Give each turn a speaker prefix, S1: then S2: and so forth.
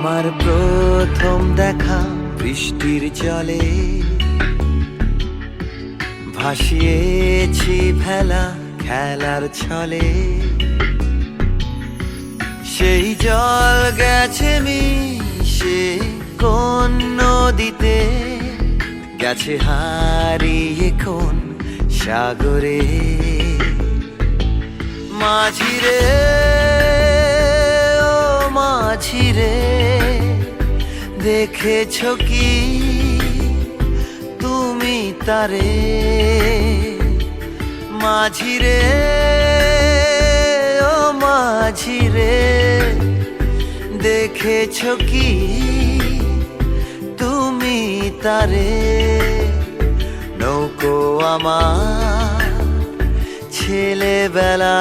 S1: আমার প্রথম দেখা বৃষ্টির জলে ভাসিয়েছি ভেলা খেলার ছলে। সেই জল গেছে মিশে কোন নদীতে, গেছে হারিয়ে কোন সাগরে। মাঝিরে ও মাঝিরে, দেখেছো কি তুমি তারে? মাঝিরে ও মাঝিরে, দেখেছো কি তুমি তারে? নৌকো আমার ছেলেবেলা